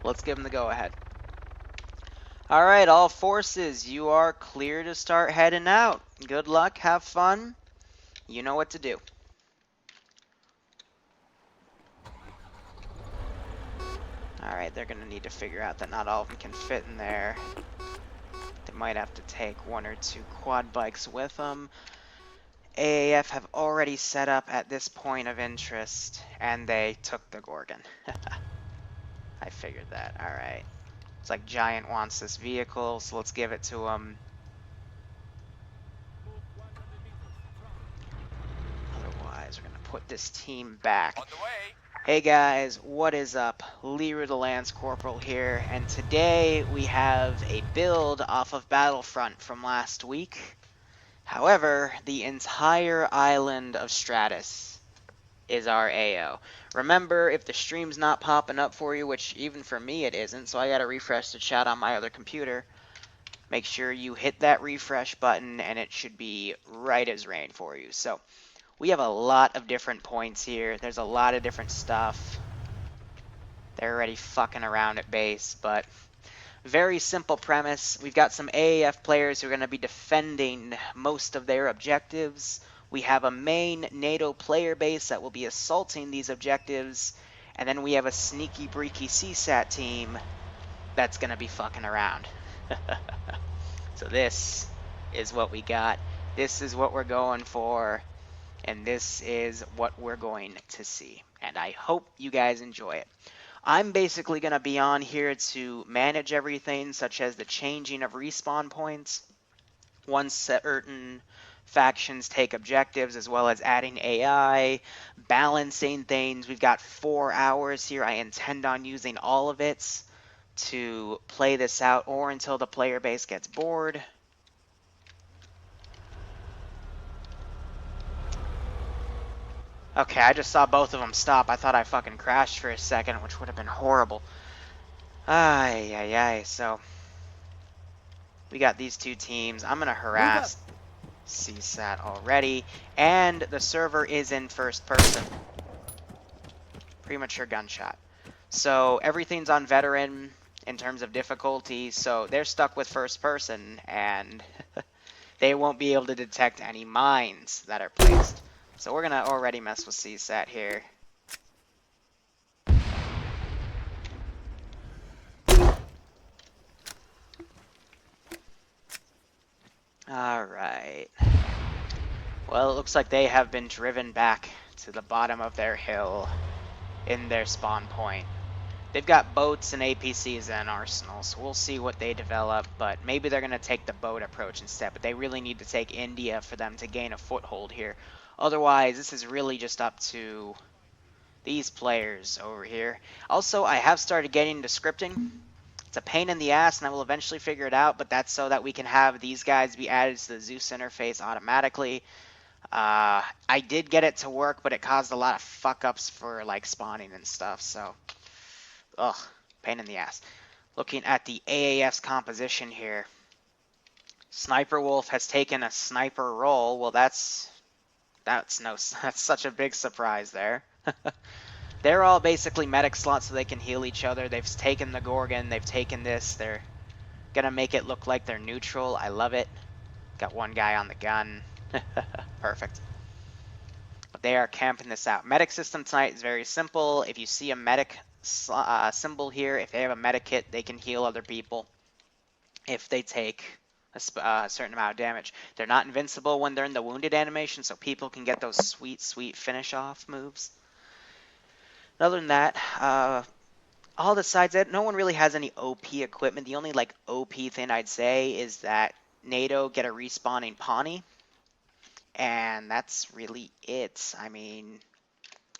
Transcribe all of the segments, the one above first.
Let's give them the go-ahead. Alright, all forces, you are clear to start heading out. Good luck, have fun. You know what to do. Alright, they're going to need to figure out that not all of them can fit in there. They might have to take one or two quad bikes with them. AAF have already set up at this point of interest, and they took the Gorgon. I figured that. Alright. It's like Giant wants this vehicle, so let's give it to him. Otherwise, we're going to put this team back. On the way. Hey guys, what is up? Liru the Lance Corporal here, and today we have a build off of Battlefront from last week. However, the entire island of Stratis is our AO. Remember, if the stream's not popping up for you, which even for me it isn't, so I gotta refresh the chat on my other computer, make sure you hit that refresh button and it should be right as rain for you. So, we have a lot of different points here. There's a lot of different stuff. They're already fucking around at base, but very simple premise. We've got some AAF players who are going to be defending most of their objectives. We have a main NATO player base that will be assaulting these objectives. And then we have a sneaky breaky CSAT team that's going to be fucking around. So this is what we got. This is what we're going for. And this is what we're going to see. And I hope you guys enjoy it. I'm basically going to be on here to manage everything, such as the changing of respawn points, once certain factions take objectives, as well as adding AI, balancing things. We've got 4 hours here. I intend on using all of it to play this out, or until the player base gets bored. Okay, I just saw both of them stop. I thought I fucking crashed for a second, which would have been horrible. Ay, ay, ay. So, we got these two teams. I'm going to harass CSAT already. And the server is in first person. Premature gunshot. So, everything's on veteran in terms of difficulty. So, they're stuck with first person. And they won't be able to detect any mines that are placed. So we're going to already mess with CSAT here. Alright. Well, it looks like they have been driven back to the bottom of their hill in their spawn point. They've got boats and APCs and arsenals, so we'll see what they develop, but maybe they're going to take the boat approach instead, but they really need to take India for them to gain a foothold here. Otherwise, this is really just up to these players over here. Also, I have started getting into scripting. It's a pain in the ass, and I will eventually figure it out, but that's so that we can have these guys be added to the Zeus interface automatically. I did get it to work, but it caused a lot of fuck-ups for, like, spawning and stuff, so... Ugh, pain in the ass. Looking at the AAF's composition here. Sniper Wolf has taken a sniper role. Well, that's such a big surprise there. They're all basically medic slots so they can heal each other. They've taken the Gorgon. They've taken this. They're going to make it look like they're neutral. I love it. Got one guy on the gun. Perfect. But they are camping this out. Medic system tonight is very simple. If you see a medic symbol here, if they have a medic kit, they can heal other people if they take a certain amount of damage. They're not invincible when they're in the wounded animation, so people can get those sweet, sweet finish-off moves. Other than that, all the sides, no one really has any OP equipment. The only like OP thing I'd say is that NATO get a respawning Pawnee, and that's really it. I mean,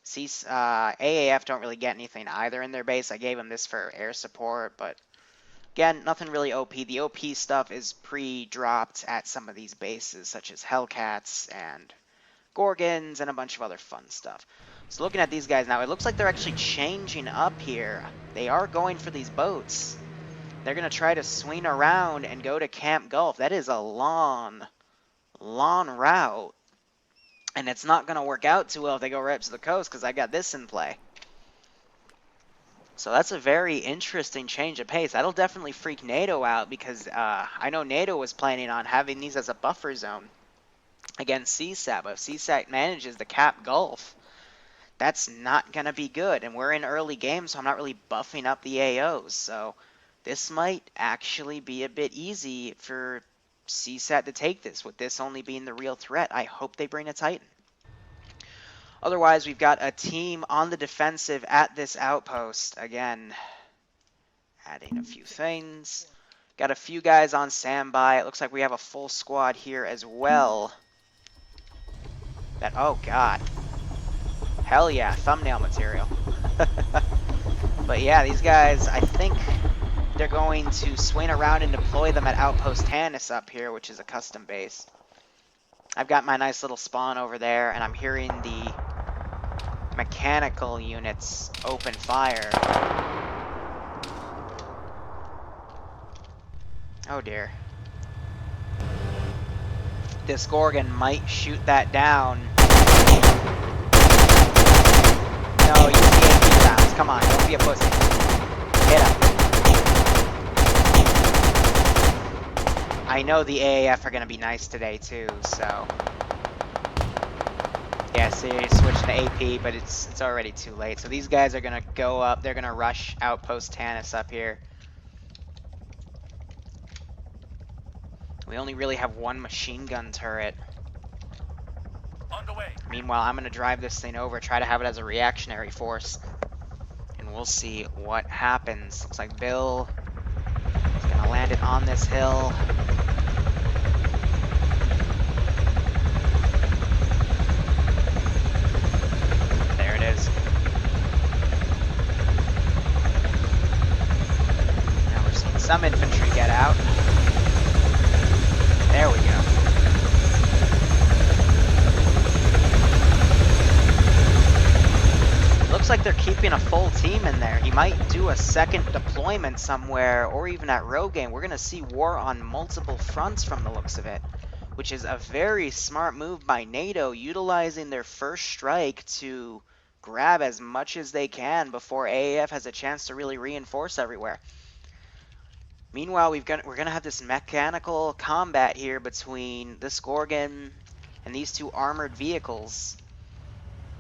AAF don't really get anything either in their base. I gave them this for air support, but again, nothing really OP. The OP stuff is pre-dropped at some of these bases, such as Hellcats and Gorgons and a bunch of other fun stuff. So looking at these guys now, it looks like they're actually changing up here. They are going for these boats. They're going to try to swing around and go to Camp Gulf. That is a long, long route. And it's not going to work out too well if they go right up to the coast, because I got this in play. So that's a very interesting change of pace. That'll definitely freak NATO out because I know NATO was planning on having these as a buffer zone against CSAT, but if CSAT manages to cap Gulf, that's not going to be good. And we're in early game, so I'm not really buffing up the AOs. So this might actually be a bit easy for CSAT to take this, with this only being the real threat. I hope they bring a Titan. Otherwise, we've got a team on the defensive at this outpost. Again, adding a few things. Got a few guys on standby. It looks like we have a full squad here as well. Oh god. Hell yeah, thumbnail material. But yeah, these guys, I think they're going to swing around and deploy them at Outpost Tannis up here, which is a custom base. I've got my nice little spawn over there, and I'm hearing the mechanical units open fire. Oh dear. This Gorgon might shoot that down. No, use the AP rounds. Come on, don't be a pussy. Hit him. I know the AAF are going to be nice today too, so... Yeah, so you're switching to AP, but it's already too late. So these guys are going to go up. They're going to rush Outpost Tannis up here. We only really have one machine gun turret. On the way. Meanwhile, I'm going to drive this thing over, try to have it as a reactionary force. And we'll see what happens. Looks like Bill is going to land it on this hill. There it is. Now we're seeing some infantry get out. There we go. Looks like they're keeping a full team in there. He might do a second deployment somewhere, or even at Rogaine. We're going to see war on multiple fronts from the looks of it, which is a very smart move by NATO, utilizing their first strike to grab as much as they can before AAF has a chance to really reinforce everywhere. Meanwhile, we're going to have this mechanical combat here between this Gorgon and these two armored vehicles.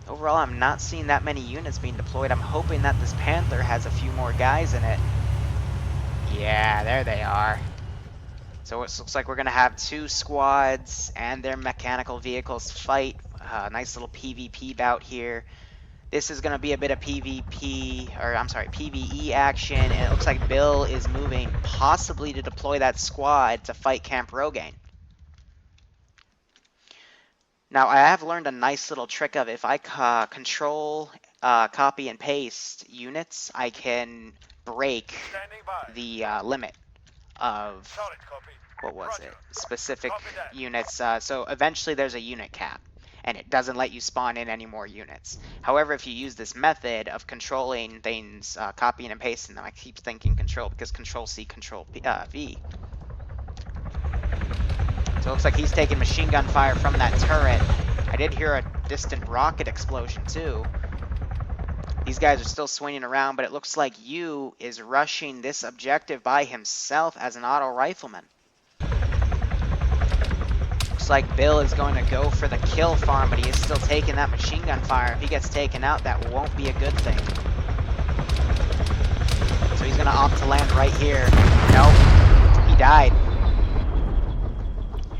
Overall, I'm not seeing that many units being deployed. I'm hoping that this Panther has a few more guys in it. Yeah, there they are. So it looks like we're going to have two squads and their mechanical vehicles fight. Nice little PvP bout here. This is going to be a bit of PvE action, and it looks like Bill is moving possibly to deploy that squad to fight Camp Rogaine. Now, I have learned a nice little trick of if I control, copy, and paste units, I can break the limit of, what was it, specific units. So eventually there's a unit cap, and it doesn't let you spawn in any more units. However, if you use this method of controlling things, copying and pasting them, I keep thinking control because Control-C, Control-V. So it looks like he's taking machine gun fire from that turret. I did hear a distant rocket explosion too. These guys are still swinging around, but it looks like Yu is rushing this objective by himself as an auto rifleman. Looks like Bill is going to go for the kill farm, but he is still taking that machine gun fire. If he gets taken out, that won't be a good thing. So he's going to opt to land right here. Nope, he died.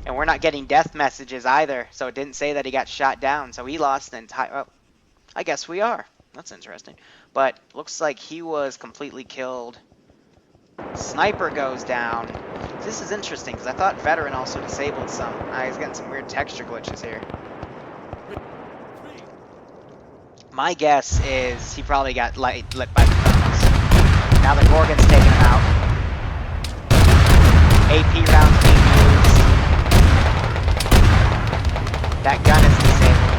And we're not getting death messages either, so it didn't say that he got shot down. So he lost an entire... Oh, I guess we are. That's interesting. But looks like he was completely killed. Sniper goes down. This is interesting, because I thought Veteran also disabled some. He's getting some weird texture glitches here. My guess is he probably got lit by the thermals. Now the Gorgon's taking him out. AP rounds being used. That gun is disabled.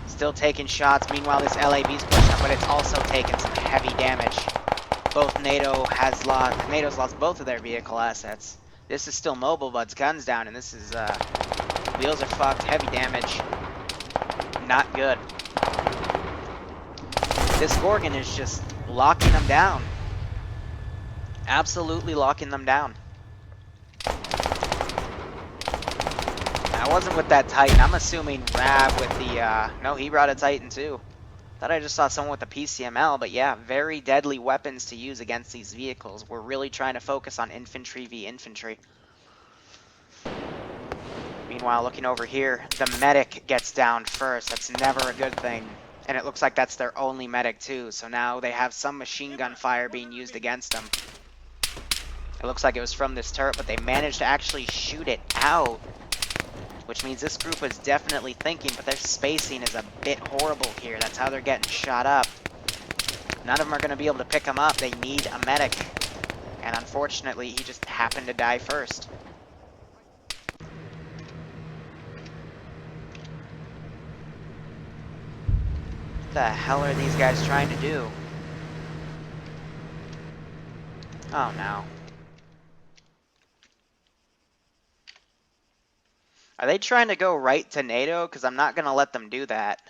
Still taking shots. Meanwhile, this LAV's pushing up, but it's also taking some heavy damage. NATO's lost both of their vehicle assets. This is still mobile, but its gun's down, and this is, wheels are fucked, heavy damage. Not good. This Gorgon is just locking them down. Absolutely locking them down. I wasn't with that Titan. I'm assuming Rab with the, no, he brought a Titan too. Thought I just saw someone with the PCML, but yeah, very deadly weapons to use against these vehicles. We're really trying to focus on infantry v infantry. Meanwhile, looking over here, the medic gets down first. That's never a good thing. And it looks like that's their only medic too, so now they have some machine gun fire being used against them. It looks like it was from this turret, but they managed to actually shoot it out. Which means this group was definitely thinking, but their spacing is a bit horrible here. That's how they're getting shot up. None of them are going to be able to pick them up. They need a medic. And unfortunately, he just happened to die first. What the hell are these guys trying to do? Oh no. Are they trying to go right to NATO? Because I'm not going to let them do that.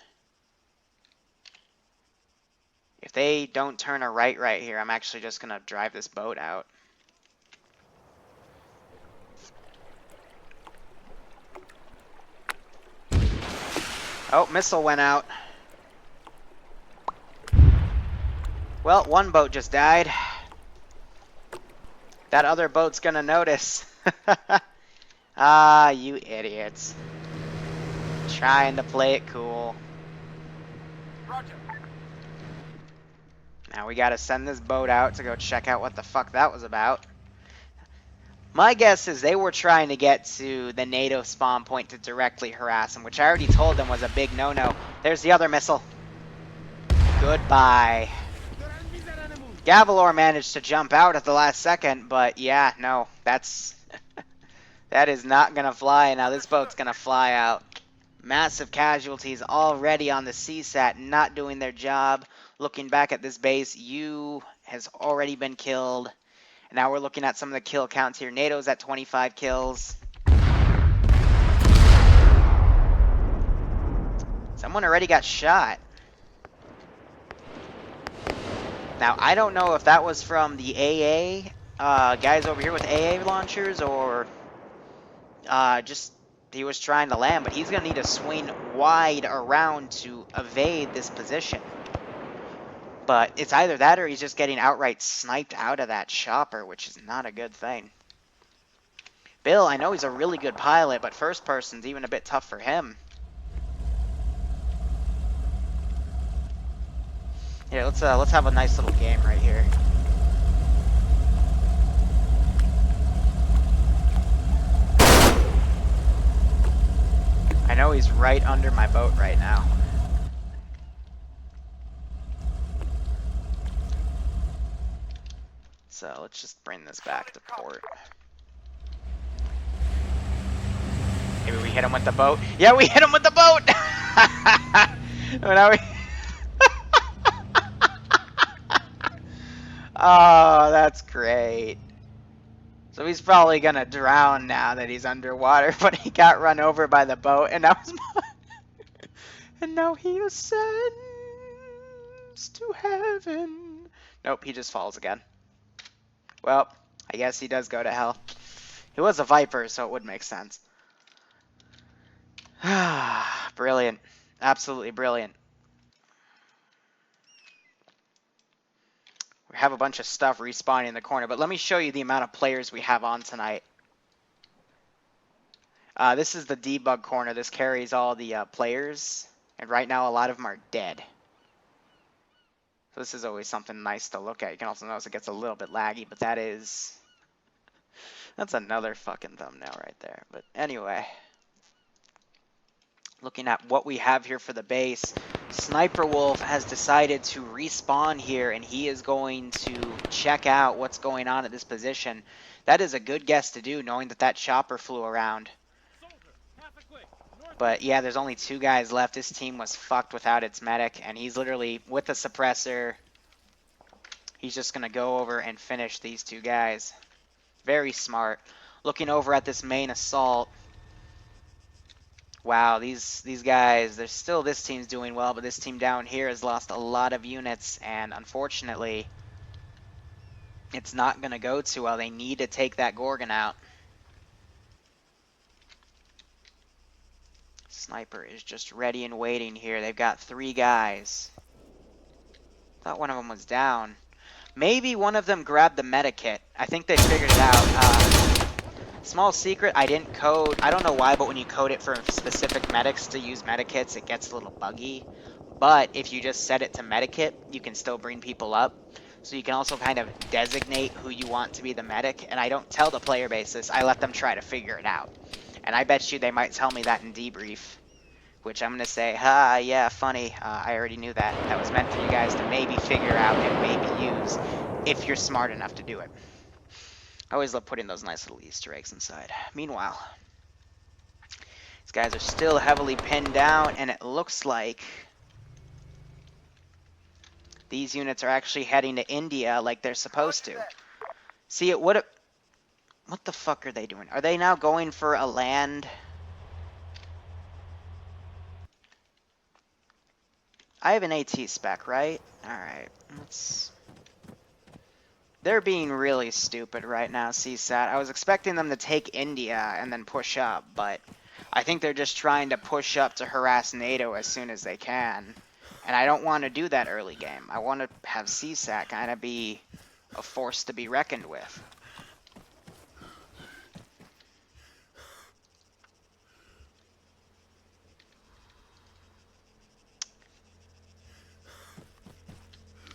If they don't turn a right here, I'm actually just going to drive this boat out. Oh, missile went out. Well, one boat just died. That other boat's going to notice. Ah, you idiots. Trying to play it cool. Roger. Now we gotta send this boat out to go check out what the fuck that was about. My guess is they were trying to get to the NATO spawn point to directly harass them, which I already told them was a big no-no. There's the other missile. Goodbye. Gavalor managed to jump out at the last second, but yeah, no, that's... that is not gonna fly. Now this boat's gonna fly out. Massive casualties already on the CSAT, not doing their job. Looking back at this base, U has already been killed. And now we're looking at some of the kill counts here. NATO's at 25 kills. Someone already got shot. Now, I don't know if that was from the AA, guys over here with AA launchers, or just he was trying to land, but he's going to need to swing wide around to evade this position. But it's either that or he's just getting outright sniped out of that chopper, which is not a good thing. Bill, I know he's a really good pilot, but first person's even a bit tough for him. Here, let's have a nice little game right here. I know he's right under my boat right now. So let's just bring this back to port. Maybe we hit him with the boat. Yeah, we hit him with the boat! Now we... Oh, that's great. So he's probably gonna drown now that he's underwater, but he got run over by the boat, and now and now he ascends to heaven. Nope, he just falls again. Well, I guess he does go to hell. He was a Viper, so it would make sense. Brilliant. Absolutely brilliant. We have a bunch of stuff respawning in the corner, but let me show you the amount of players we have on tonight. This is the debug corner. This carries all the players, and right now a lot of them are dead. So this is always something nice to look at. You can also notice it gets a little bit laggy, but that's another fucking thumbnail right there. But anyway, looking at what we have here for the base, Sniper Wolf has decided to respawn here, and he is going to check out what's going on at this position. That is a good guess to do, knowing that that chopper flew around. But yeah, there's only 2 guys left. This team was fucked without its medic, and he's literally, with the suppressor, he's just going to go over and finish these 2 guys. Very smart. Looking over at this main assault, Wow, these guys, there's still, this team's doing well, but this team down here has lost a lot of units, and unfortunately, it's not going to go too well. They need to take that Gorgon out. Sniper is just ready and waiting here. They've got 3 guys. Thought one of them was down. Maybe one of them grabbed the medikit. I think they figured it out. Small secret, I didn't code, I don't know why, but when you code it for specific medics to use medikits, it gets a little buggy. But if you just set it to medikit, you can still bring people up. So you can also kind of designate who you want to be the medic. And I don't tell the player base this, I let them try to figure it out. And I bet you they might tell me that in debrief. Which I'm going to say, ha, yeah, funny. I already knew that. That was meant for you guys to maybe figure out and maybe use if you're smart enough to do it. I always love putting those nice little Easter eggs inside. Meanwhile, these guys are still heavily pinned down, and it looks like these units are actually heading to India like they're supposed to. See, what the fuck are they doing? Are they now going for a land? I have an AT spec, right? Alright, let's... They're being really stupid right now, CSAT. I was expecting them to take India and then push up, but I think they're just trying to push up to harass NATO as soon as they can. And I don't want to do that early game. I want to have CSAT kind of be a force to be reckoned with.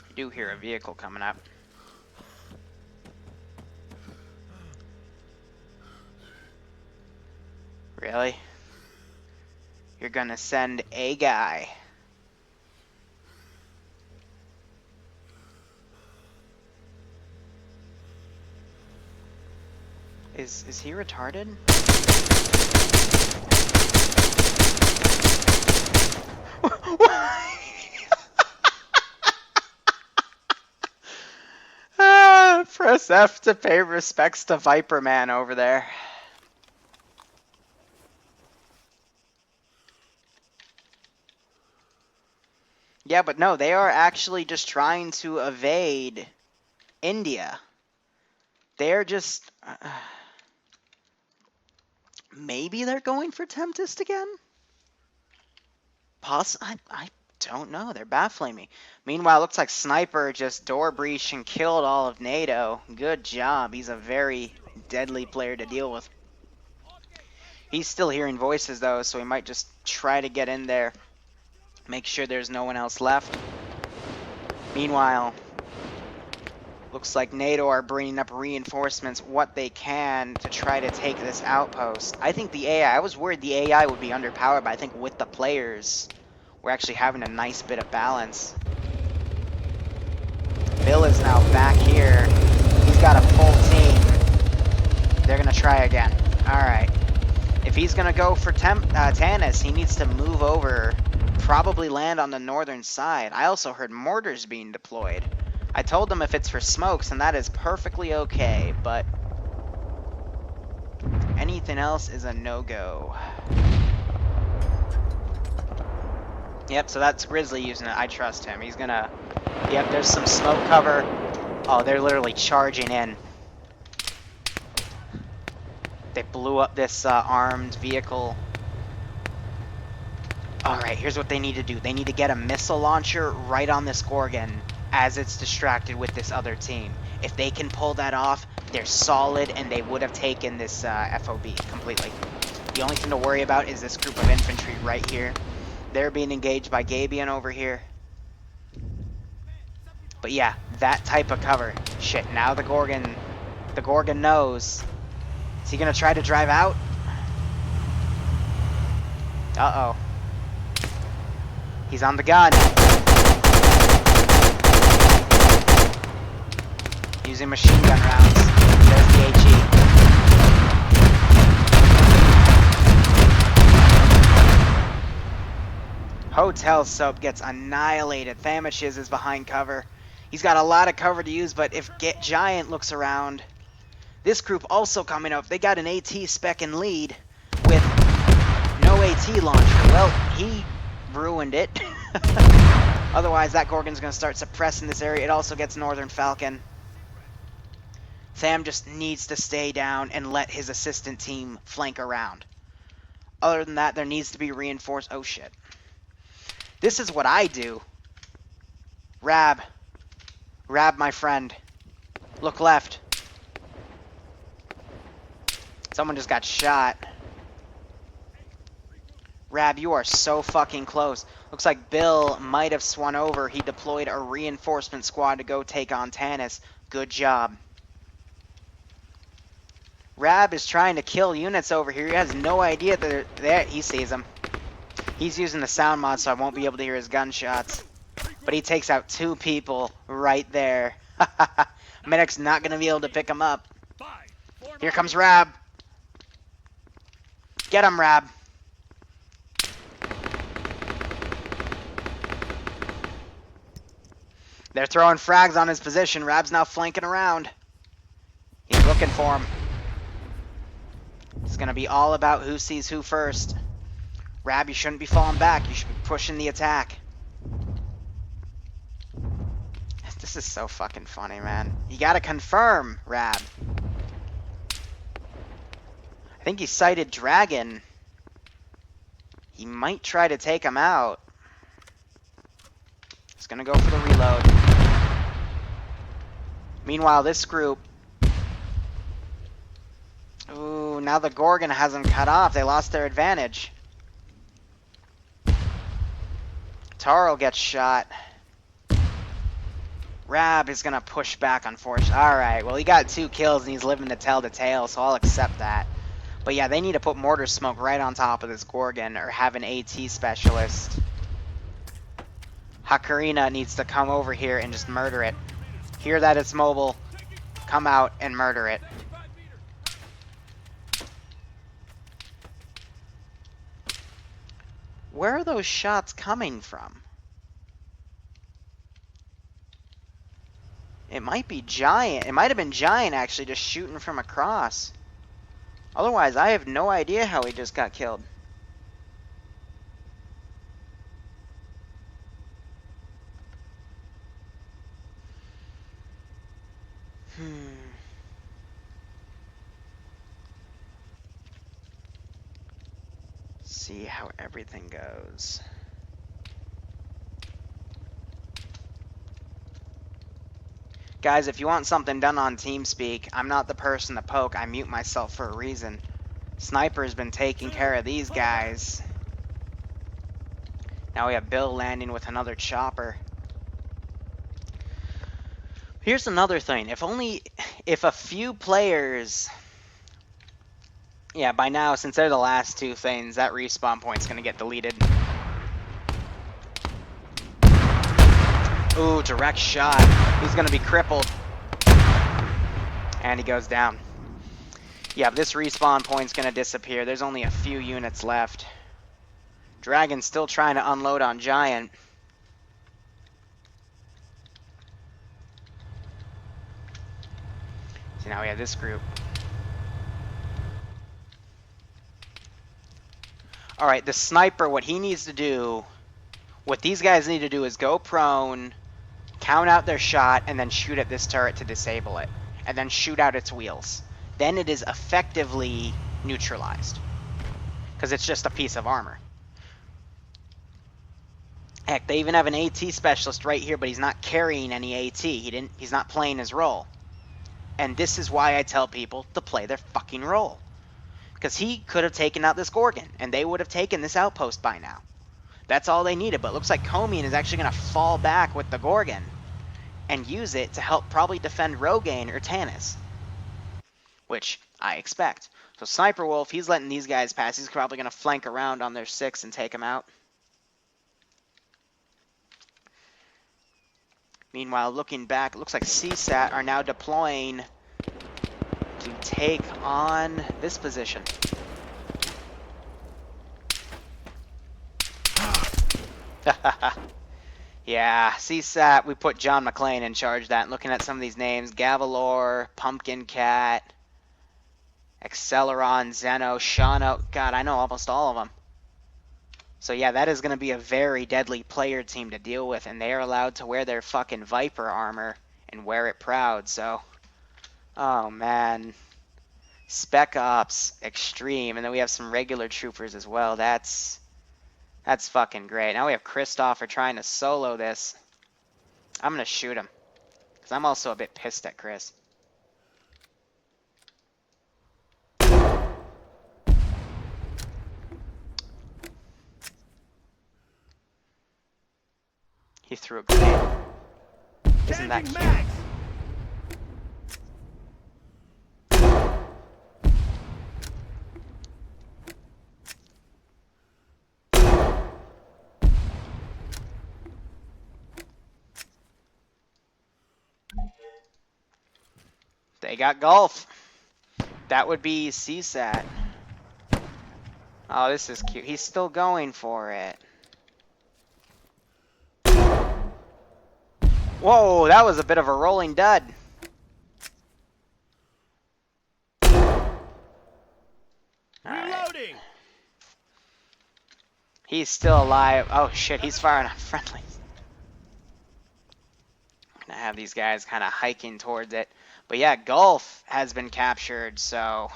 You do hear a vehicle coming up. Really? You're gonna send a guy. Is he retarded? Press F to pay respects to Viper Man over there. Yeah, but no, they are actually just trying to evade India. They're just... maybe they're going for Tempest again? I don't know. They're baffling me. Meanwhile, it looks like Sniper just door breached and killed all of NATO. Good job. He's a very deadly player to deal with. He's still hearing voices, though, so he might just try to get in there. Make sure there's no one else left. Meanwhile, looks like NATO are bringing up reinforcements what they can to try to take this outpost. I think the AI, I was worried the AI would be underpowered, but I think with the players, we're actually having a nice bit of balance. Bill is now back here. He's got a full team. They're going to try again. Alright. If he's going to go for Tanis, he needs to move over. Probably land on the northern side. I also heard mortars being deployed. I told them if it's for smokes, and that is perfectly okay, but anything else is a no-go. Yep, so that's Grizzly using it. I trust him. He's gonna... Yep, there's some smoke cover. Oh, they're literally charging in. They blew up this armed vehicle. Alright, here's what they need to do. They need to get a missile launcher right on this Gorgon as it's distracted with this other team. If they can pull that off, they're solid, and they would have taken this FOB completely. The only thing to worry about is this group of infantry right here. They're being engaged by Gabion over here. But yeah, that type of cover. Shit, now the Gorgon knows. Is he gonna try to drive out? Uh-oh. He's on the gun. Using machine gun rounds. There's the HE. Hotel Soap gets annihilated. Thamishes is behind cover. He's got a lot of cover to use, but if Giant looks around, this group also coming up. They got an AT spec and lead with no no AT launcher. Well, he ruined it. Otherwise, that Gorgon's going to start suppressing this area. It also gets Northern Falcon. Tham just needs to stay down and let his assistant team flank around. Other than that, there needs to be reinforced... Oh, shit. This is what I do. Rab. Rab, my friend. Look left. Someone just got shot. Rab, you are so fucking close. Looks like Bill might have swung over. He deployed a reinforcement squad to go take on Tanis. Good job. Rab is trying to kill units over here. He has no idea that they're there. He sees them. He's using the sound mod, so I won't be able to hear his gunshots. But he takes out 2 people right there. Medic's not going to be able to pick him up. Here comes Rab. Get him, Rab. They're throwing frags on his position. Rab's now flanking around. He's looking for him. It's going to be all about who sees who first. Rab, you shouldn't be falling back. You should be pushing the attack. This is so fucking funny, man. You got to confirm, Rab. I think he sighted Dragon. He might try to take him out. He's going to go for the reload. Meanwhile, this group... Ooh, now the Gorgon has them cut off. They lost their advantage. Taro gets shot. Rab is going to push back, unfortunately. Alright, well, he got 2 kills and he's living to tell the tale, so I'll accept that. But yeah, they need to put mortar smoke right on top of this Gorgon or have an AT specialist. Hakarina needs to come over here and just murder it. Hear that it's mobile. Come out and murder it. Where are those shots coming from? It might be Giant. It might have been Giant, actually, just shooting from across. Otherwise, I have no idea how he just got killed. See how everything goes. Guys, if you want something done on TeamSpeak, I'm not the person to poke. I mute myself for a reason. Sniper's been taking care of these guys. Now we have Bill landing with another chopper. Here's another thing. If a few players... Yeah, by now, since they're the last 2 things, that respawn point's gonna get deleted. Ooh, direct shot. He's gonna be crippled. And he goes down. Yeah, this respawn point's gonna disappear. There's only a few units left. Dragon's still trying to unload on Giant. So now we have this group. Alright, the sniper, what he needs to do, what these guys need to do is go prone, count out their shot, and then shoot at this turret to disable it. And then shoot out its wheels. Then it is effectively neutralized. Because it's just a piece of armor. Heck, they even have an AT specialist right here, but he's not carrying any AT. He's not playing his role. And this is why I tell people to play their fucking role. Because he could have taken out this Gorgon, and they would have taken this outpost by now. That's all they needed, but it looks like Comian is actually going to fall back with the Gorgon and use it to help probably defend Rogaine or Tanis. Which I expect. So Sniper Wolf, he's letting these guys pass. He's probably going to flank around on their 6 and take them out. Meanwhile, looking back, it looks like CSAT are now deploying to take on this position. Yeah, CSAT, we put John McClane in charge of that. And looking at some of these names, Gavalor, Pumpkin Cat, Acceleron, Zeno, Shano. God, I know almost all of them. So yeah, that is going to be a very deadly player team to deal with, and they are allowed to wear their fucking Viper armor and wear it proud, so... Oh, man. Spec Ops, Extreme, and then we have some regular troopers as well. That's fucking great. Now we have Christopher trying to solo this. I'm going to shoot him, because I'm also a bit pissed at Chris. He threw a grenade. Isn't that cute? They got golf. That would be CSAT. Oh, this is cute. He's still going for it. Whoa, that was a bit of a rolling dud. Reloading. He's still alive. Oh shit, he's firing on friendlies. I'm gonna have these guys kind of hiking towards it. But yeah, Gulf has been captured, so...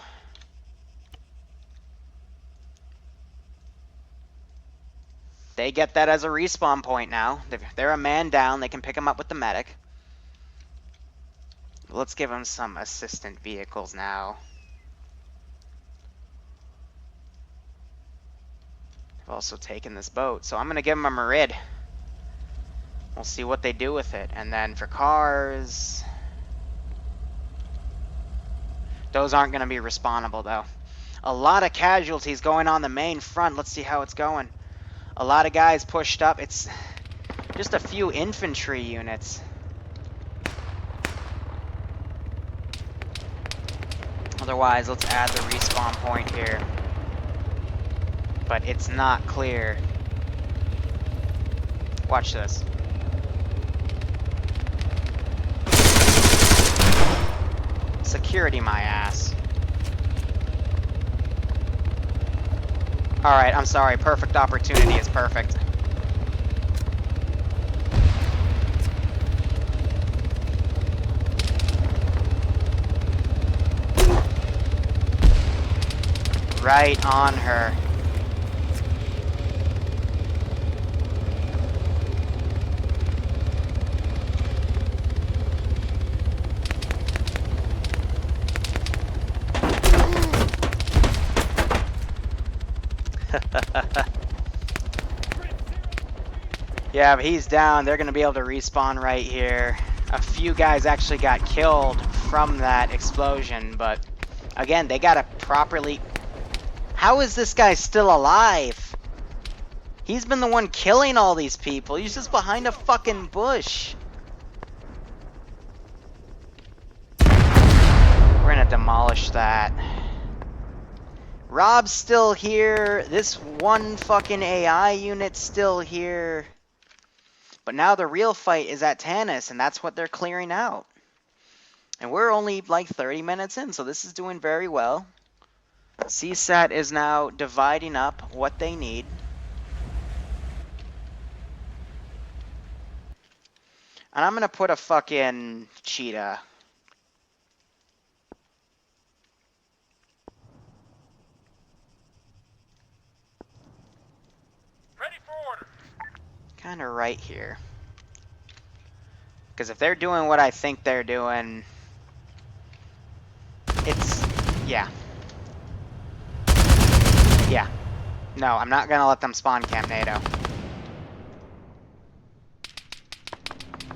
They get that as a respawn point now. If they're a man down, they can pick him up with the medic. Let's give him some assistant vehicles now. I've also taken this boat, so I'm going to give him a Merid. We'll see what they do with it. And then for cars... Those aren't going to be respawnable, though. A lot of casualties going on the main front. Let's see how it's going. A lot of guys pushed up. It's just a few infantry units. Otherwise, let's add the respawn point here. But it's not clear. Watch this. Security my ass. Alright, I'm sorry. Perfect opportunity is perfect. Right on her. Yeah, but he's down. They're going to be able to respawn right here. A few guys actually got killed from that explosion, but again, they got to properly... How is this guy still alive? He's been the one killing all these people. He's just behind a fucking bush. We're going to demolish that. Rob's still here. This one fucking AI unit's still here. But now the real fight is at Tanis, and that's what they're clearing out. And we're only like 30 minutes in, so this is doing very well. CSAT is now dividing up what they need. And I'm going to put a fucking cheetah. Ready for order. Kind of right here. Because if they're doing what I think they're doing, it's... yeah. Yeah. No, I'm not going to let them spawn camp NATO.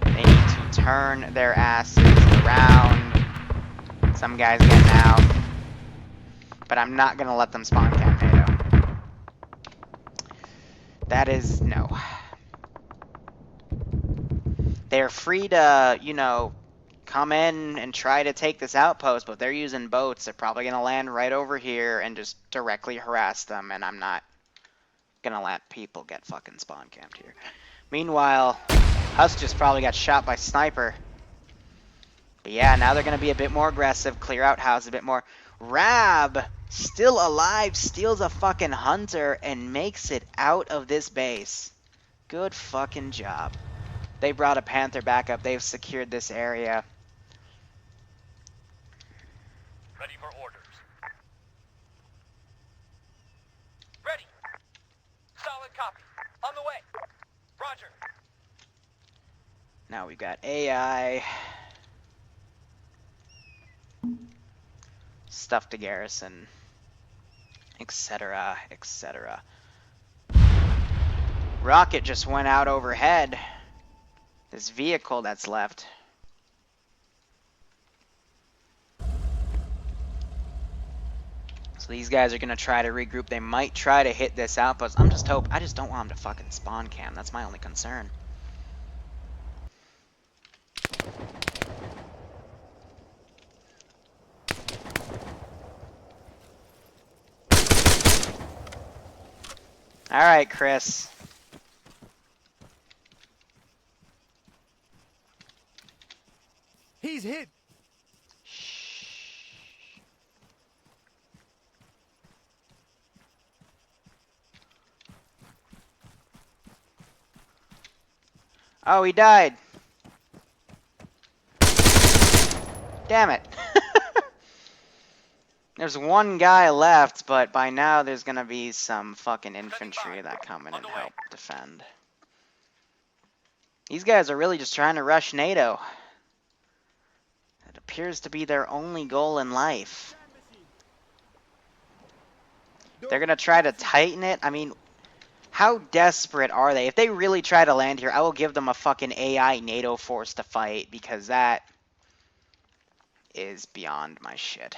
They need to turn their asses around. Some guys getting out. But I'm not going to let them spawn camp NATO. That is... no. They're free to, you know, come in and try to take this outpost, but they're using boats. They're probably going to land right over here and just directly harass them, and I'm not going to let people get fucking spawn camped here. Meanwhile, Husk just probably got shot by sniper. But yeah, now they're going to be a bit more aggressive, clear out house a bit more. Rab, still alive, steals a fucking hunter and makes it out of this base. Good fucking job. They brought a Panther back up. They've secured this area. Ready for orders. Ready. Solid copy. On the way. Roger. Now we've got AI. Stuff to garrison. Etc. Etc. Rocket just went out overhead. This vehicle that's left. So these guys are going to try to regroup. They might try to hit this outpost. I just don't want them to fucking spawn cam. That's my only concern. Alright, Chris. He's hit. Oh, he died. Damn it. There's one guy left, but by now there's gonna be some fucking infantry that come in and help defend. These guys are really just trying to rush NATO. It appears to be their only goal in life. They're gonna try to tighten it. I mean, how desperate are they? If they really try to land here, I will give them a fucking AI NATO force to fight, because that is beyond my shit.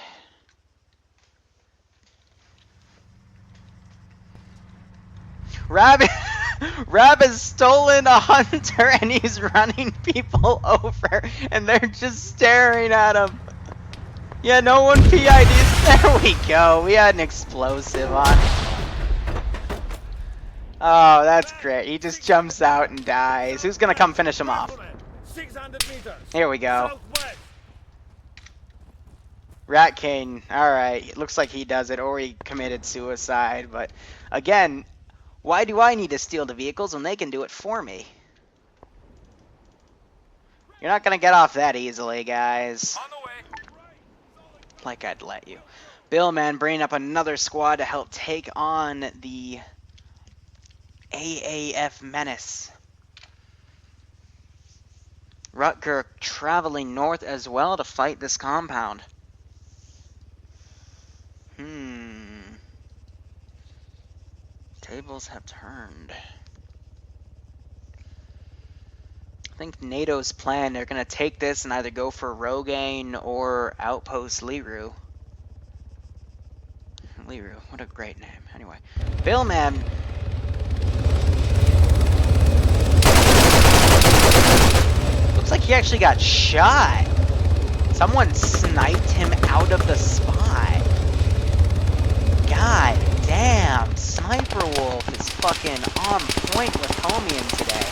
Rab has stolen a hunter and he's running people over and they're just staring at him. Yeah, no one PIDs. There we go. We had an explosive on. Oh, that's great. He just jumps out and dies. Who's gonna come finish him off? 600 meters. Here we go. Southwest. Rat King. Alright. It looks like he does it, or he committed suicide. But again, why do I need to steal the vehicles when they can do it for me? You're not gonna get off that easily, guys. On the way. Like I'd let you. Billman bringing up another squad to help take on the AAF menace. Rutger traveling north as well to fight this compound. Tables have turned. I think NATO's plan, they're going to take this and either go for Rogaine or Outpost Liru. Liru, what a great name. Anyway, Billman. Looks like he actually got shot. Someone sniped him out of the spot. God damn, Sniper Wolf is fucking on point with Comian today.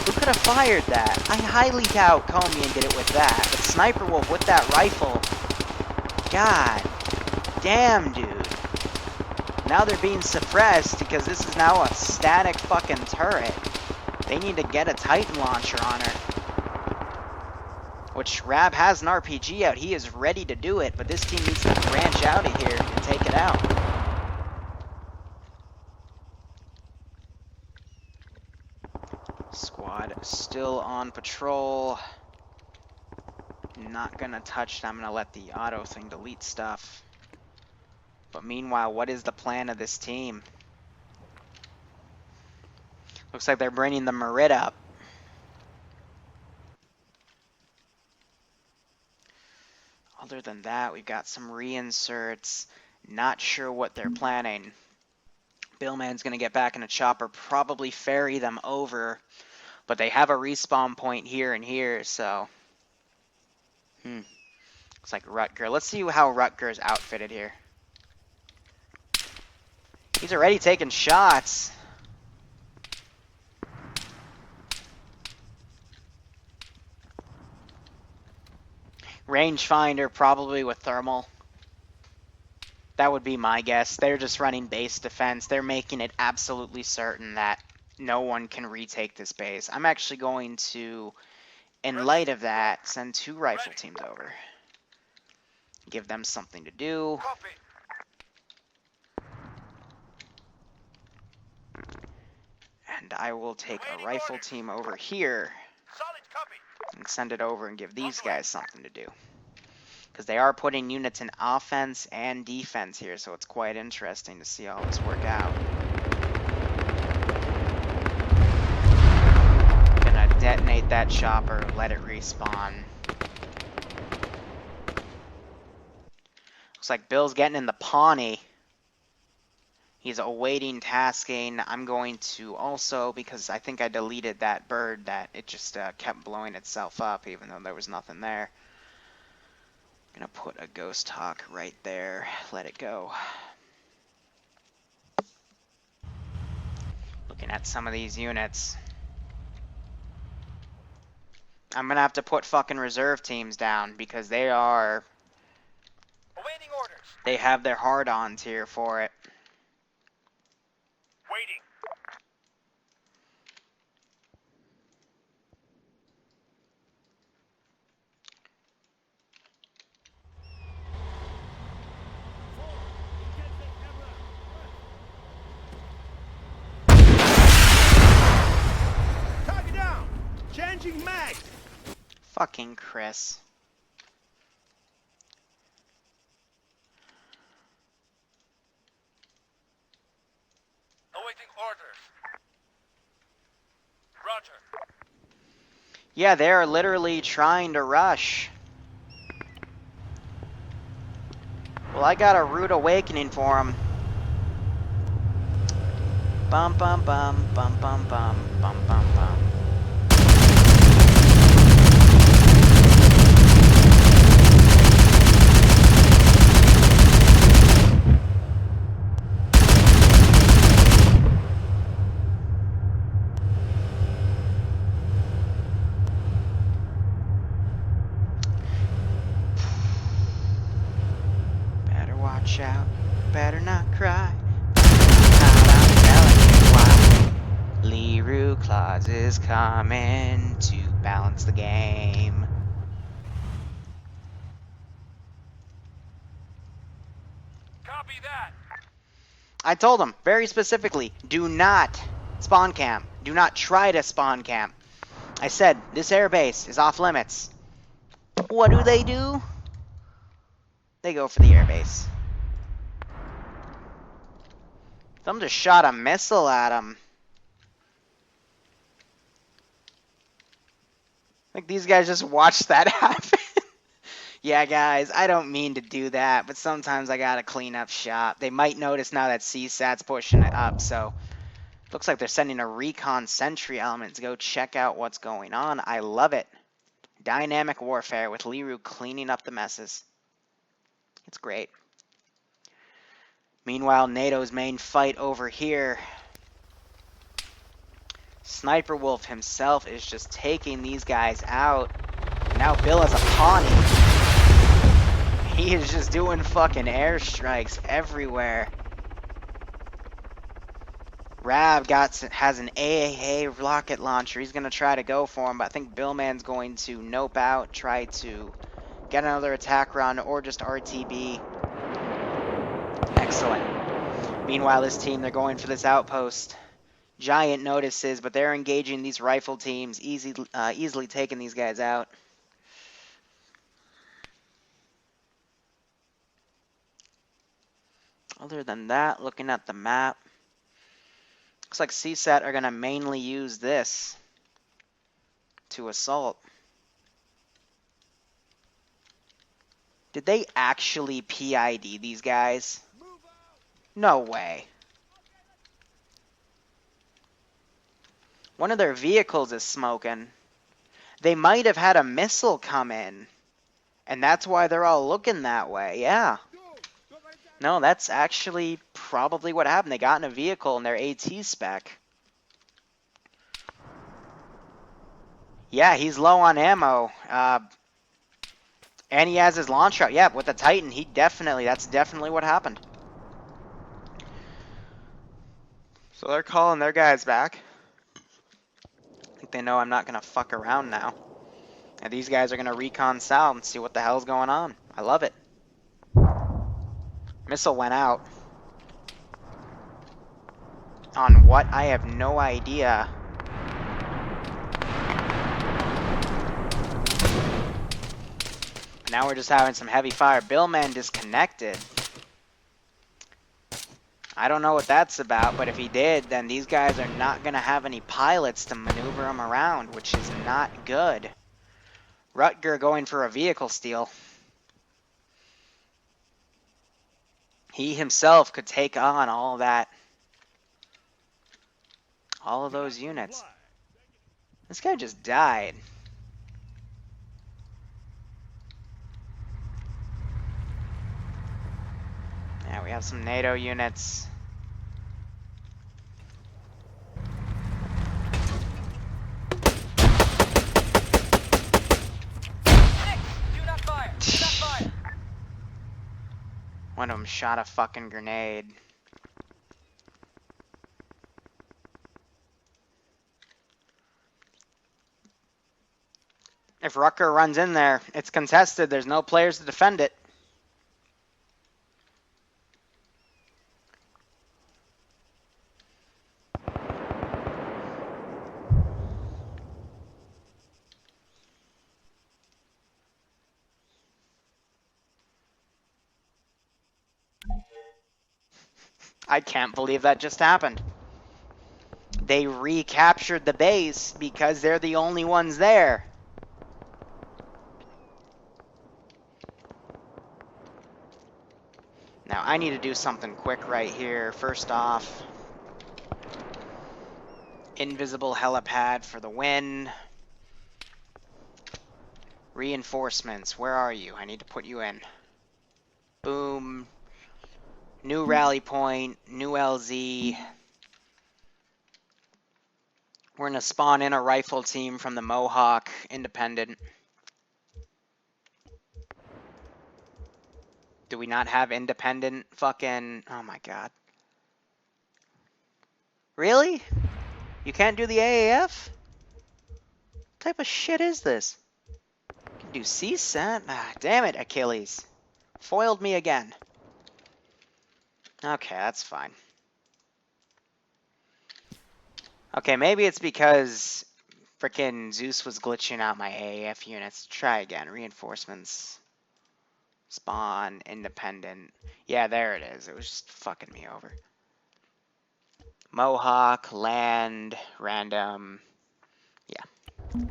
Who could have fired that? I highly doubt Comian did it with that, but Sniper Wolf with that rifle. God damn, dude. Now they're being suppressed because this is now a static fucking turret. They need to get a Titan launcher on her. Which Rab has an RPG out. He is ready to do it, but this team needs to branch out of here and take it out. Squad still on patrol. Not gonna touch them. I'm gonna let the auto thing delete stuff. But meanwhile, what is the plan of this team? Looks like they're bringing the Merit up. Other than that, we've got some reinserts. Not sure what they're planning. Billman's going to get back in a chopper, probably ferry them over. But they have a respawn point here and here, so... Looks like Rutger. Let's see how Rutger's outfitted here. He's already taking shots. Rangefinder probably with thermal. That would be my guess. They're just running base defense. They're making it absolutely certain that no one can retake this base. I'm actually going to, in light of that, send 2 rifle teams over. Give them something to do. Copy. And I will take a Awaiting rifle orders. team over here Solid copy. and send it over and give these On the way. guys something to do. Because they are putting units in offense and defense here, so it's quite interesting to see all this work out. Gonna detonate that chopper, let it respawn. Looks like Bill's getting in the Pawnee. He's awaiting tasking. I'm going to also, because I think I deleted that bird, that it just kept blowing itself up even though there was nothing there. Gonna put a ghost hawk right there. Let it go. Looking at some of these units. I'm gonna have to put fucking reserve teams down because they are... Awaiting orders. They have their hard-ons here for it. Waiting. Target down! Changing mag! Fucking Chris. Awaiting orders. Roger. Yeah, they're literally trying to rush. Well, I got a rude awakening for them. Bum bum bum bum bum bum bum bum bum. Better watch out. Better not cry. I'm telling you why. Liru Claus is coming to balance the game. Copy that. I told him very specifically, do not spawn camp. Do not try to spawn camp. I said, this airbase is off limits. What do? They go for the airbase. Some just shot a missile at him. I think these guys just watched that happen. Yeah, guys, I don't mean to do that, but sometimes I gotta clean up shop. They might notice now that CSAT's pushing it up, so looks like they're sending a recon sentry element to go check out what's going on. I love it. Dynamic warfare with Liru cleaning up the messes. It's great. Meanwhile, NATO's main fight over here. Sniper Wolf himself is just taking these guys out. Now Bill has a Pawnee. He is just doing fucking airstrikes everywhere. Rav has an AAA rocket launcher. He's going to try to go for him, but I think Billman's going to nope out, try to get another attack run, or just RTB. Excellent. Meanwhile, this team, they're going for this outpost. Giant notices, but they're engaging these rifle teams, easily taking these guys out. Other than that, looking at the map, looks like CSAT are going to mainly use this to assault. Did they actually PID these guys? No way. One of their vehicles is smoking. They might have had a missile come in, and that's why they're all looking that way. Yeah. No, that's actually probably what happened. They got in a vehicle in their AT spec. Yeah, he's low on ammo. And he has his launch out. Yeah, with the Titan, that's definitely what happened. So they're calling their guys back. I think they know I'm not going to fuck around now. And these guys are going to recon south and see what the hell's going on. I love it. Missile went out. On what? I have no idea. But now we're just having some heavy fire. Billman disconnected. I don't know what that's about, but if he did, then these guys are not going to have any pilots to maneuver him around, which is not good. Rutger going for a vehicle steal. He himself could take on all that. All of those units. This guy just died. Yeah, we have some NATO units. Do not fire! Do not fire! One of them shot a fucking grenade. If Rutger runs in there, it's contested. There's no players to defend it. I can't believe that just happened. They recaptured the base because they're the only ones there. Now I need to do something quick right here. First off, invisible helipad for the win. Reinforcements, where are you? I need to put you in. Boom. New rally point, new LZ. We're gonna spawn in a rifle team from the Mohawk Independent. Do we not have independent fucking... Oh my god. Really? You can't do the AAF? What type of shit is this? You can do CSAT? Ah, damn it, Achilles. Foiled me again. Okay, that's fine. Okay, maybe it's because frickin' Zeus was glitching out my AAF units. Try again. Reinforcements. Spawn. Independent. Yeah, there it is. It was just fucking me over. Mohawk. Land. Random. Yeah.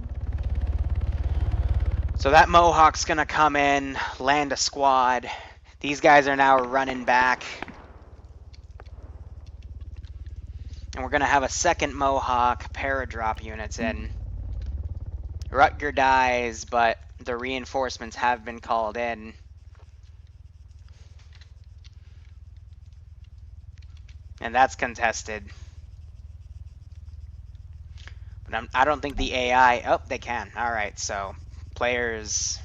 So that Mohawk's gonna come in. Land a squad. These guys are now running back. And we're going to have a second Mohawk paradrop units in. Rutger dies, but the reinforcements have been called in. And that's contested. But I don't think the AI... Oh, they can. Alright, so players...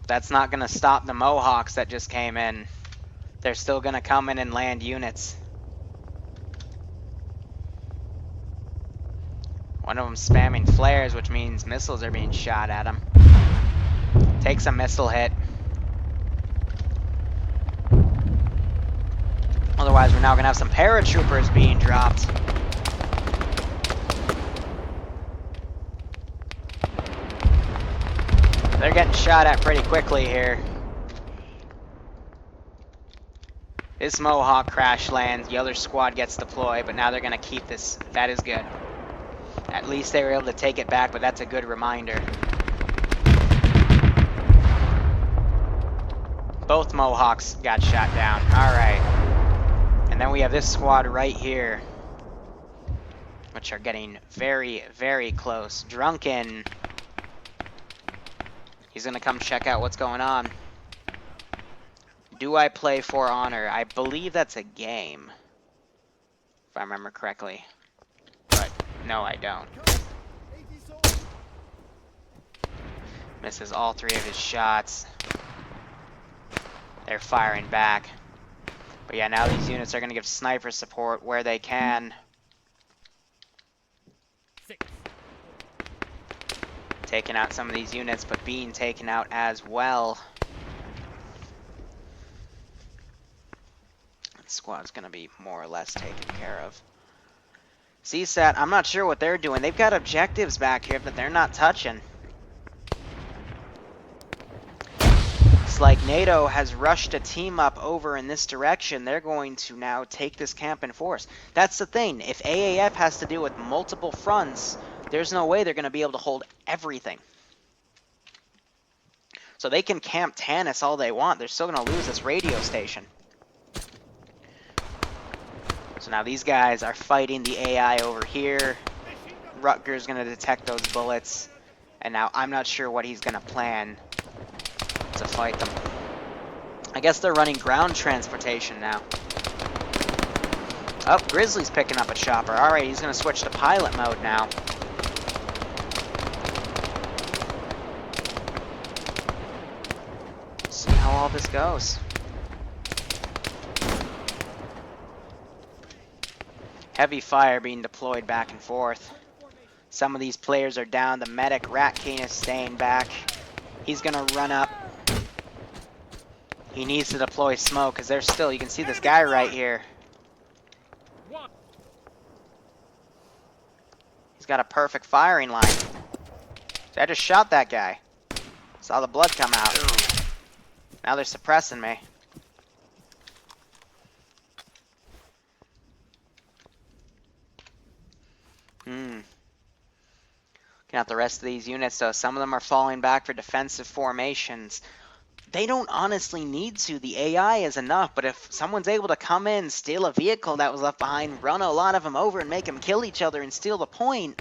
That's not going to stop the Mohawks that just came in. They're still going to come in and land units. One of them spamming flares, which means missiles are being shot at him. Takes a missile hit. Otherwise, we're now going to have some paratroopers being dropped. They're getting shot at pretty quickly here. This Mohawk crash lands, the other squad gets deployed, but now they're going to keep this. That is good. At least they were able to take it back, but that's a good reminder. Both Mohawks got shot down. Alright. And then we have this squad right here, which are getting very, very close. Drunken. He's going to come check out what's going on. Do I play For Honor? I believe that's a game, if I remember correctly. But no, I don't. Misses all 3 of his shots. They're firing back. But yeah, now these units are going to give sniper support where they can. Taking out some of these units, but being taken out as well. That squad's going to be more or less taken care of. CSAT, I'm not sure what they're doing. They've got objectives back here, but they're not touching. It's like NATO has rushed a team up over in this direction. They're going to now take this camp in force. That's the thing. If AAF has to deal with multiple fronts, there's no way they're going to be able to hold everything. So they can camp Tanis all they want. They're still going to lose this radio station. So now these guys are fighting the AI over here. Rutger's going to detect those bullets. And now I'm not sure what he's going to plan to fight them. I guess they're running ground transportation now. Oh, Grizzly's picking up a chopper. Alright, he's going to switch to pilot mode now. See how all this goes. Heavy fire being deployed back and forth. Some of these players are down. The medic, Rat King, is staying back. He's going to run up. He needs to deploy smoke because there's still, you can see this guy right here. He's got a perfect firing line. So I just shot that guy. Saw the blood come out. Now they're suppressing me. Looking at the rest of these units though, some of them are falling back for defensive formations. They don't honestly need to. The AI is enough, but if someone's able to come in, steal a vehicle that was left behind, run a lot of them over and make them kill each other and steal the point,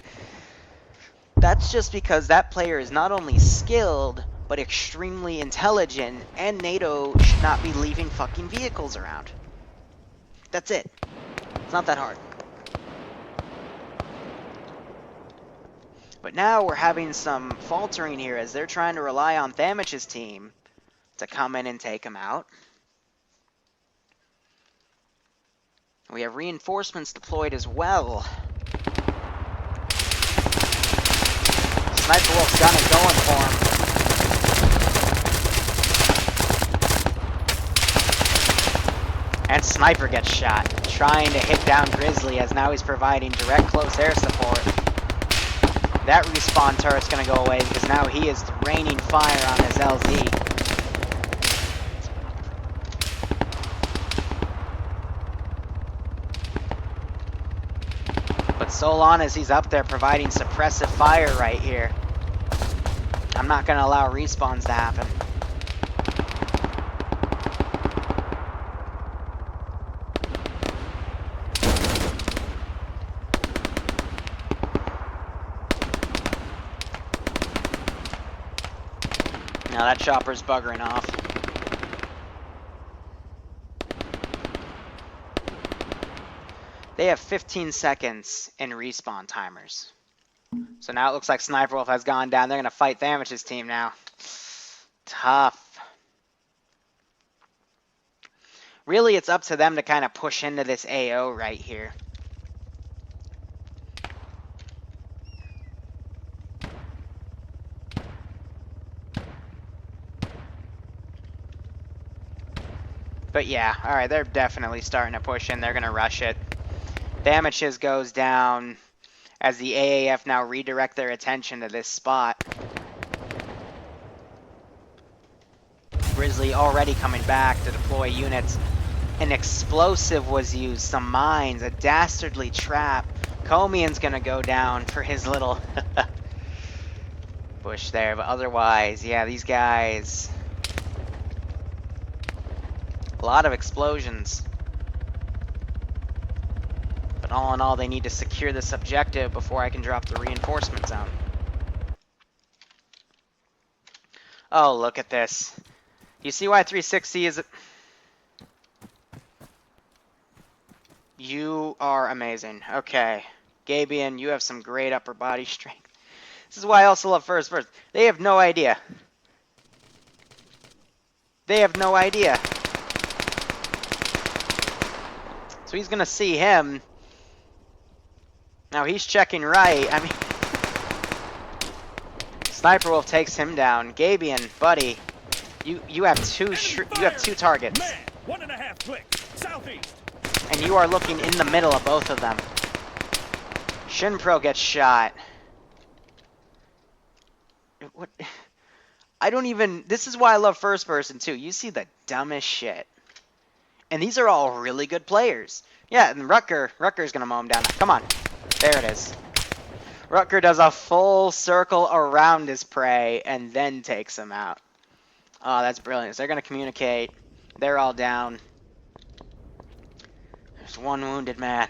that's just because that player is not only skilled, but extremely intelligent, and NATO should not be leaving fucking vehicles around. That's it. It's not that hard. But now we're having some faltering here as they're trying to rely on Thamich's team to come in and take him out. We have reinforcements deployed as well. Sniper Wolf's gun is going for him. And Sniper gets shot, trying to hit down Grizzly as now he's providing direct close air support. That respawn turret's going to go away because now he is raining fire on his LZ. But so long as he's up there providing suppressive fire right here, I'm not going to allow respawns to happen. Now that chopper's buggering off. They have 15 seconds in respawn timers. So now it looks like Sniper Wolf has gone down. They're going to fight Thamich's team now. Tough. Really, it's up to them to kind of push into this AO right here. But yeah, alright, they're definitely starting to push in. They're going to rush it. Damages goes down as the AAF now redirect their attention to this spot. Grizzly already coming back to deploy units. An explosive was used, some mines, a dastardly trap. Comian's going to go down for his little push there, but otherwise, yeah, these guys... A lot of explosions. But all in all, they need to secure this objective before I can drop the reinforcement zone. Oh, look at this. You see why 360 is... You are amazing. Okay. Gabian, you have some great upper body strength. This is why I also love first person. They have no idea. They have no idea. So he's gonna see him. Now he's checking right. I mean, Sniper Wolf takes him down. Gabian, buddy, you have two targets. Man, 1.5 clicks. Southeast. And you are looking in the middle of both of them. Shinpro gets shot. What? I don't even... This is why I love first person, too. You see the dumbest shit. And these are all really good players. Yeah, and Rutger's gonna mow him down. Come on. There it is. Rutger does a full circle around his prey and then takes him out. Oh, that's brilliant. So they're gonna communicate. They're all down. There's one wounded man.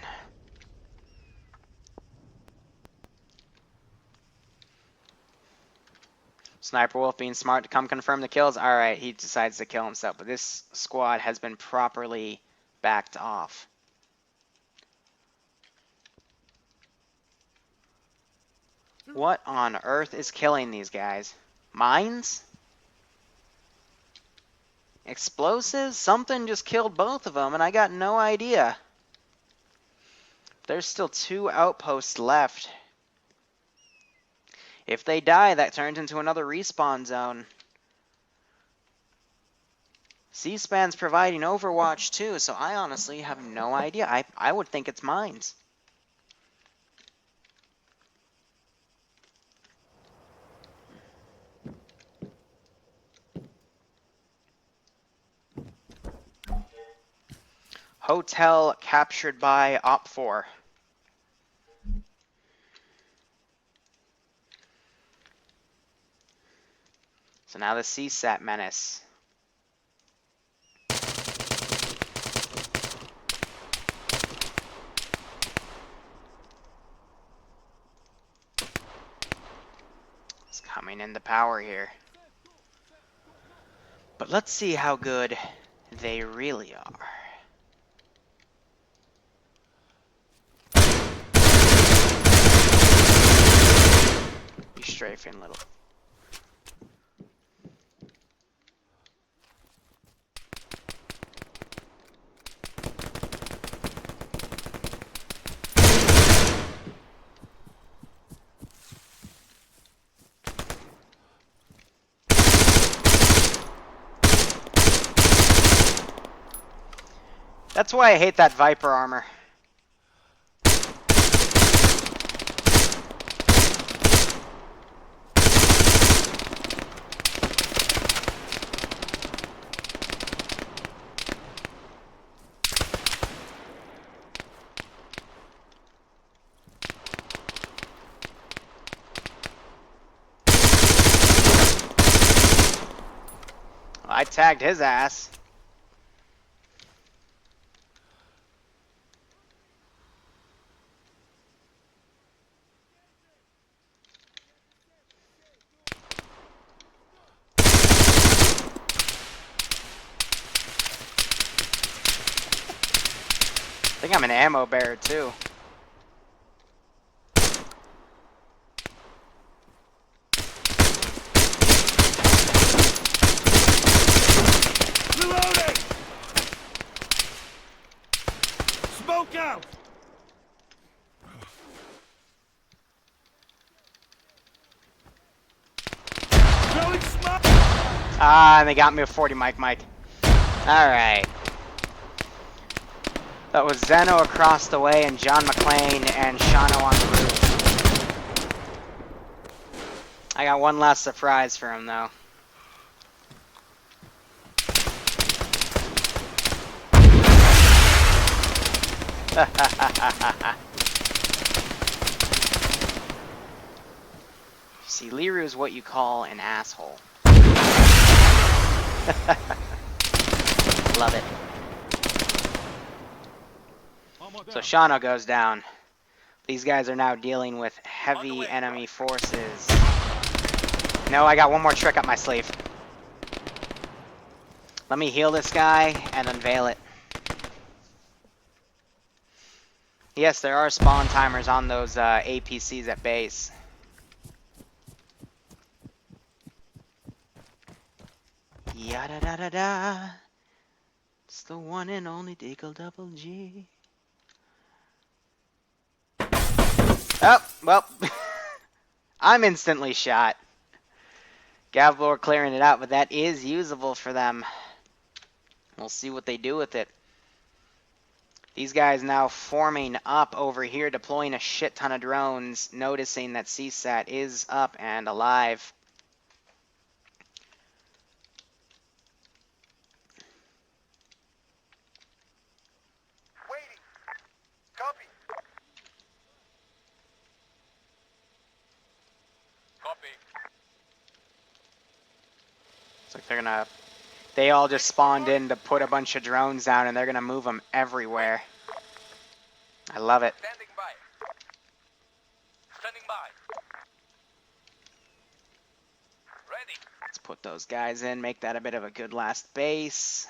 Sniper Wolf being smart to come confirm the kills. Alright, he decides to kill himself. But this squad has been properly backed off. What on earth is killing these guys? Mines? Explosives? Something just killed both of them, and I got no idea. There's still 2 outposts left. If they die, that turns into another respawn zone. C-SPAN's providing Overwatch too, so I honestly have no idea. I would think it's mines. Hotel captured by Op4. So now the CSAT menace. It's coming into power here. But let's see how good they really are. You strafing little. That's why I hate that Viper armor. I tagged his ass. I think I'm an ammo bearer too. Reloading! Smoke out! Throwing smoke! Ah, and they got me with 40 Mike. Alright. That was Zeno across the way and John McClane and Shano on the roof. I got one last surprise for him though. See, Liru is what you call an asshole. Love it. So Shano goes down. These guys are now dealing with heavy enemy forces. No, I got one more trick up my sleeve. Let me heal this guy and unveil it. Yes, there are spawn timers on those APCs at base. Yada da da da. It's the one and only Deagle Double G. Oh, well. I'm instantly shot. Gavlor clearing it out, but that is usable for them. We'll see what they do with it. These guys now forming up over here, deploying a shit ton of drones, noticing that CSAT is up and alive. Waiting. Copy. Copy. It's like they're gonna... They all just spawned in to put a bunch of drones down, and they're gonna move them everywhere. I love it. Standing by. Standing by. Ready. Let's put those guys in, make that a bit of a good last base.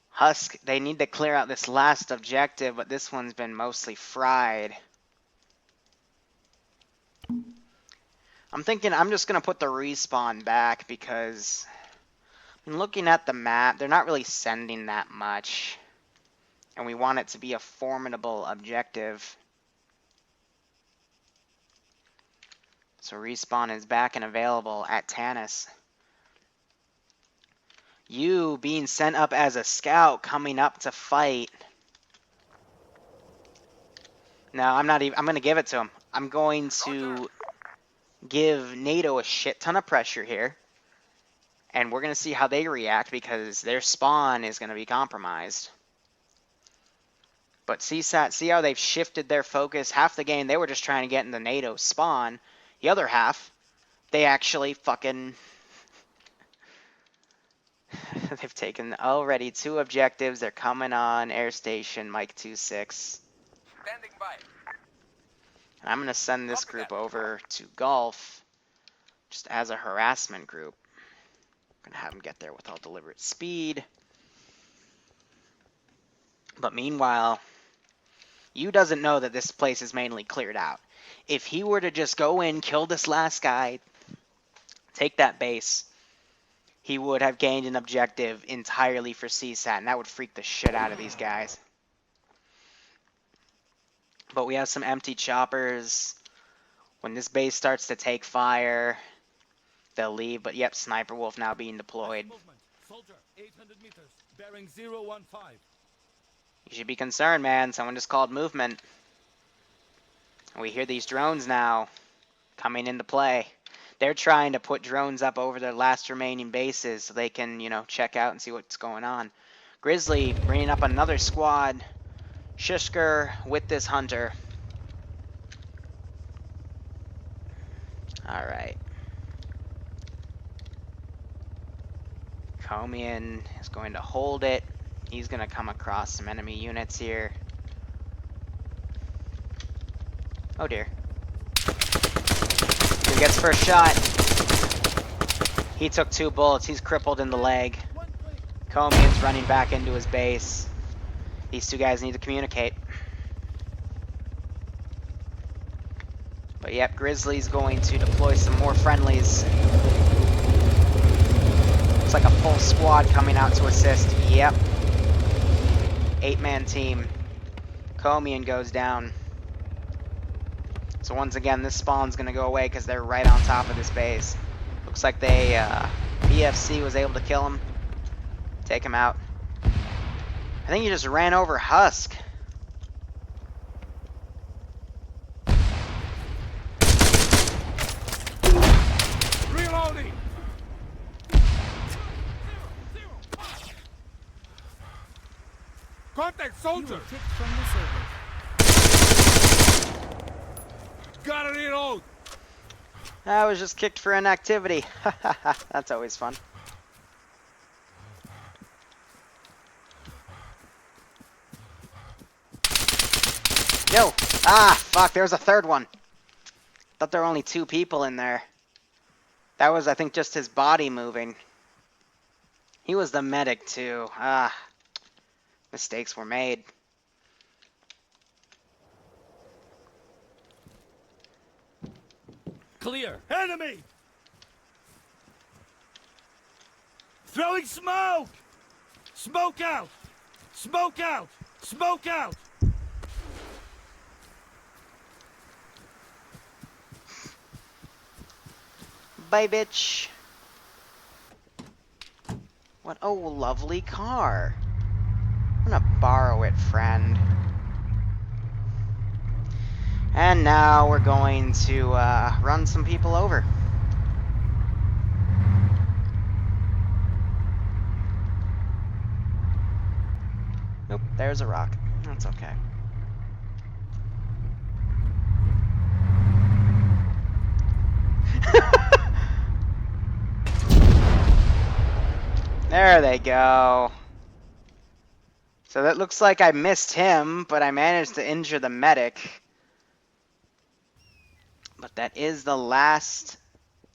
Husk, they need to clear out this last objective, but this one's been mostly fried. I'm thinking I'm just going to put the respawn back because I'm looking at the map. They're not really sending that much. And we want it to be a formidable objective. So respawn is back and available at Tanis. You being sent up as a scout coming up to fight. No, I'm not even. I'm going to give it to him. I'm going to give NATO a shit ton of pressure here. And we're going to see how they react because their spawn is going to be compromised. But CSAT, see how they've shifted their focus? Half the game, they were just trying to get in the NATO spawn. The other half, they actually fucking... They've taken already 2 objectives. They're coming on Air Station, Mike 2-6. Standing by. And I'm going to send this group over to Gulf just as a harassment group. I'm going to have them get there with all deliberate speed. But meanwhile, you doesn't know that this place is mainly cleared out. If he were to just go in, kill this last guy, take that base, he would have gained an objective entirely for CSAT, and that would freak the shit out of these guys. But we have some empty choppers. When this base starts to take fire, they'll leave. But yep, Sniper Wolf now being deployed. Soldier, 800 meters, bearing 015. You should be concerned, man. Someone just called movement. We hear these drones now coming into play. They're trying to put drones up over their last remaining bases so they can, you know, check out and see what's going on. Grizzly bringing up another squad. Shishker with this hunter. Alright. Comian is going to hold it. He's going to come across some enemy units here. Oh dear. Who gets first shot? He took 2 bullets. He's crippled in the leg. Comian's running back into his base. These 2 guys need to communicate. But yep, Grizzly's going to deploy some more friendlies. Looks like a full squad coming out to assist. Yep. 8-man team. Comian goes down. So once again, this spawn's going to go away because they're right on top of this base. Looks like they, PFC was able to kill him. Take him out. I think he just ran over Husk. Reloading! Contact soldier! From the server. Gotta reload! I was just kicked for inactivity. That's always fun. Yo! Ah, fuck, there's a third one. Thought there were only 2 people in there. That was, I think, just his body moving. He was the medic, too. Ah. Mistakes were made. Clear. Enemy! Throwing smoke! Smoke out! Smoke out! Smoke out! Bye, bitch. What? Oh, lovely car. I'm gonna borrow it, friend. And now we're going to run some people over. Nope, there's a rock. That's okay. There they go. So that looks like I missed him, but I managed to injure the medic. But that is the last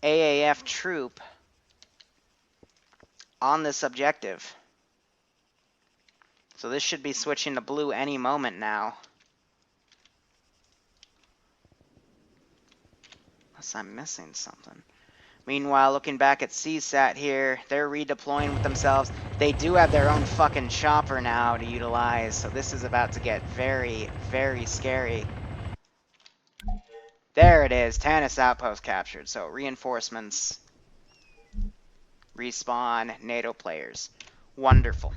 AAF troop on this objective. So this should be switching to blue any moment now. Unless I'm missing something. Meanwhile, looking back at CSAT here, they're redeploying with themselves. They do have their own fucking chopper now to utilize, so this is about to get very, very scary. There it is, Tanis outpost captured. So reinforcements, respawn, NATO players. Wonderful.